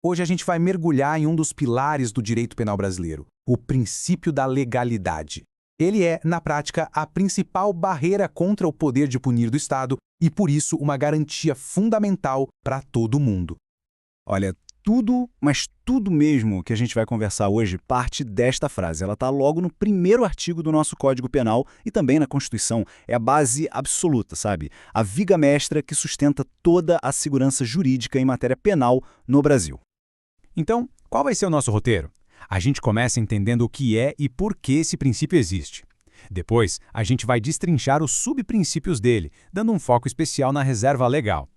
Hoje a gente vai mergulhar em um dos pilares do direito penal brasileiro, o princípio da legalidade. Ele é, na prática, a principal barreira contra o poder de punir do Estado e, por isso, uma garantia fundamental para todo mundo. Olha, tudo, mas tudo mesmo que a gente vai conversar hoje parte desta frase. Ela está logo no primeiro artigo do nosso Código Penal e também na Constituição. É a base absoluta, sabe? A viga mestra que sustenta toda a segurança jurídica em matéria penal no Brasil. Então, qual vai ser o nosso roteiro? A gente começa entendendo o que é e por que esse princípio existe. Depois, a gente vai destrinchar os subprincípios dele, dando um foco especial na reserva legal.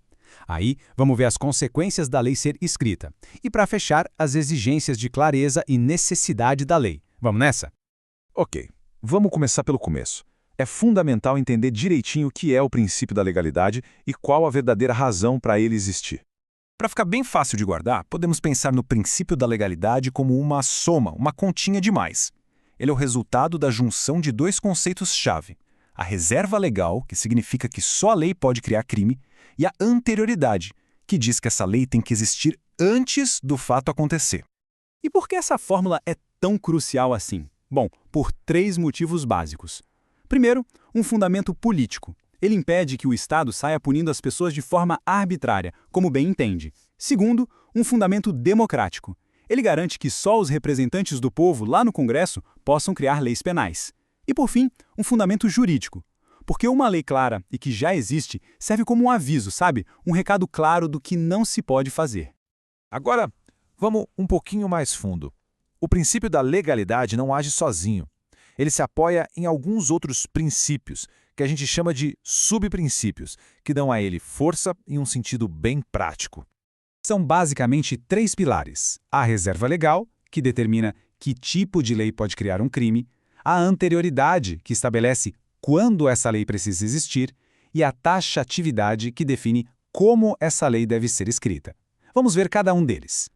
Aí, vamos ver as consequências da lei ser escrita. E, para fechar, as exigências de clareza e necessidade da lei. Vamos nessa? Ok, vamos começar pelo começo. É fundamental entender direitinho o que é o princípio da legalidade e qual a verdadeira razão para ele existir. Para ficar bem fácil de guardar, podemos pensar no princípio da legalidade como uma soma, uma continha de mais. Ele é o resultado da junção de dois conceitos-chave: a reserva legal, que significa que só a lei pode criar crime, e a anterioridade, que diz que essa lei tem que existir antes do fato acontecer. E por que essa fórmula é tão crucial assim? Bom, por 3 motivos básicos. Primeiro, um fundamento político. Ele impede que o Estado saia punindo as pessoas de forma arbitrária, como bem entende. Segundo, um fundamento democrático. Ele garante que só os representantes do povo lá no Congresso possam criar leis penais. E por fim, um fundamento jurídico. Porque uma lei clara e que já existe serve como um aviso, sabe? Um recado claro do que não se pode fazer. Agora, vamos um pouquinho mais fundo. O princípio da legalidade não age sozinho. Ele se apoia em alguns outros princípios, que a gente chama de subprincípios, que dão a ele força em um sentido bem prático. São basicamente 3 pilares: a reserva legal, que determina que tipo de lei pode criar um crime, a anterioridade, que estabelece quando essa lei precisa existir, e a taxatividade, que define como essa lei deve ser escrita. Vamos ver cada um deles.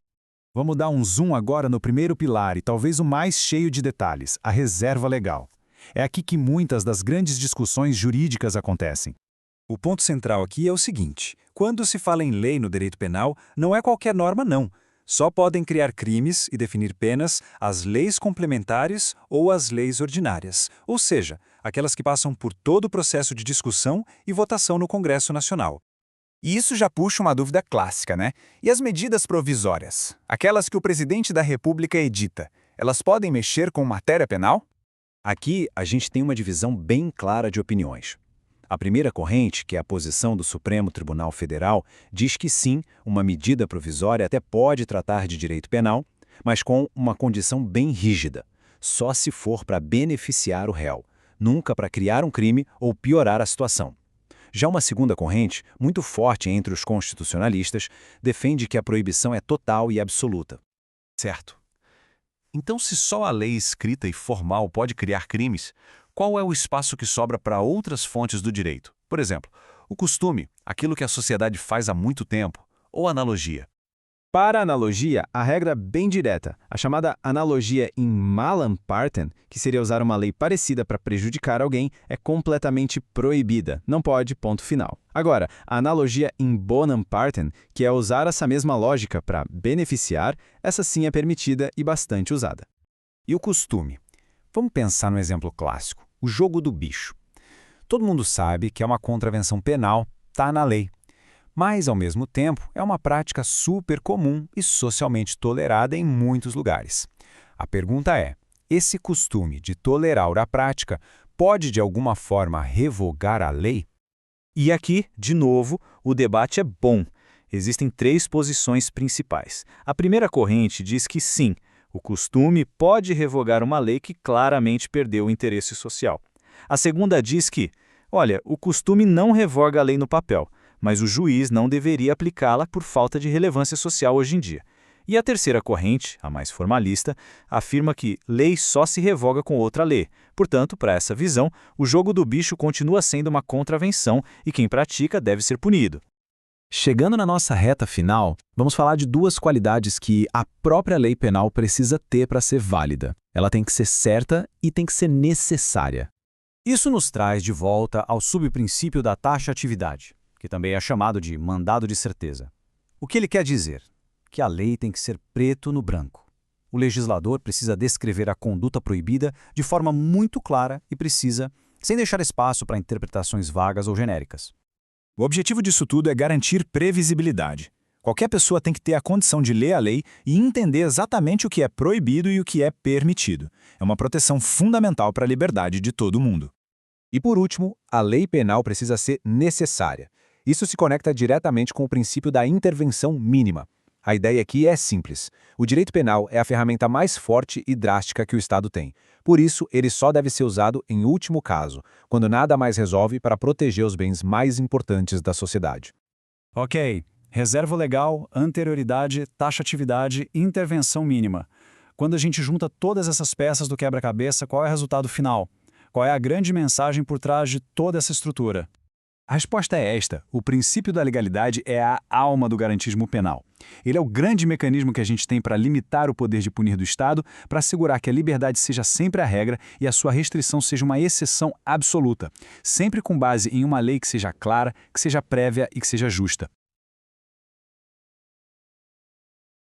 Vamos dar um zoom agora no primeiro pilar e talvez o mais cheio de detalhes, a reserva legal. É aqui que muitas das grandes discussões jurídicas acontecem. O ponto central aqui é o seguinte: quando se fala em lei no direito penal, não é qualquer norma, não. Só podem criar crimes e definir penas as leis complementares ou as leis ordinárias, ou seja, aquelas que passam por todo o processo de discussão e votação no Congresso Nacional. E isso já puxa uma dúvida clássica, né? E as medidas provisórias? Aquelas que o presidente da República edita, elas podem mexer com matéria penal? Aqui a gente tem uma divisão bem clara de opiniões. A primeira corrente, que é a posição do Supremo Tribunal Federal, diz que sim, uma medida provisória até pode tratar de direito penal, mas com uma condição bem rígida: só se for para beneficiar o réu, nunca para criar um crime ou piorar a situação. Já uma segunda corrente, muito forte entre os constitucionalistas, defende que a proibição é total e absoluta. Certo. Então, se só a lei escrita e formal pode criar crimes, qual é o espaço que sobra para outras fontes do direito? Por exemplo, o costume, aquilo que a sociedade faz há muito tempo, ou a analogia. Para a analogia, a regra bem direta, a chamada analogia in malam partem, que seria usar uma lei parecida para prejudicar alguém, é completamente proibida. Não pode, ponto final. Agora, a analogia in bonam partem, que é usar essa mesma lógica para beneficiar, essa sim é permitida e bastante usada. E o costume? Vamos pensar no exemplo clássico, o jogo do bicho. Todo mundo sabe que é uma contravenção penal, está na lei. Mas, ao mesmo tempo, é uma prática super comum e socialmente tolerada em muitos lugares. A pergunta é: esse costume de tolerar a prática pode, de alguma forma, revogar a lei? E aqui, de novo, o debate é bom. Existem 3 posições principais. A primeira corrente diz que sim, o costume pode revogar uma lei que claramente perdeu o interesse social. A segunda diz que, olha, o costume não revoga a lei no papel, mas o juiz não deveria aplicá-la por falta de relevância social hoje em dia. E a terceira corrente, a mais formalista, afirma que lei só se revoga com outra lei. Portanto, para essa visão, o jogo do bicho continua sendo uma contravenção e quem pratica deve ser punido. Chegando na nossa reta final, vamos falar de 2 qualidades que a própria lei penal precisa ter para ser válida. Ela tem que ser certa e tem que ser necessária. Isso nos traz de volta ao subprincípio da taxatividade, que também é chamado de mandado de certeza. O que ele quer dizer? que a lei tem que ser preto no branco. O legislador precisa descrever a conduta proibida de forma muito clara e precisa, sem deixar espaço para interpretações vagas ou genéricas. O objetivo disso tudo é garantir previsibilidade. Qualquer pessoa tem que ter a condição de ler a lei e entender exatamente o que é proibido e o que é permitido. É uma proteção fundamental para a liberdade de todo mundo. E por último, a lei penal precisa ser necessária. Isso se conecta diretamente com o princípio da intervenção mínima. A ideia aqui é simples. O direito penal é a ferramenta mais forte e drástica que o Estado tem. Por isso, ele só deve ser usado em último caso, quando nada mais resolve para proteger os bens mais importantes da sociedade. Ok, reserva legal, anterioridade, taxatividade, intervenção mínima. Quando a gente junta todas essas peças do quebra-cabeça, qual é o resultado final? Qual é a grande mensagem por trás de toda essa estrutura? A resposta é esta: o princípio da legalidade é a alma do garantismo penal. Ele é o grande mecanismo que a gente tem para limitar o poder de punir do Estado, para assegurar que a liberdade seja sempre a regra e a sua restrição seja uma exceção absoluta, sempre com base em uma lei que seja clara, que seja prévia e que seja justa.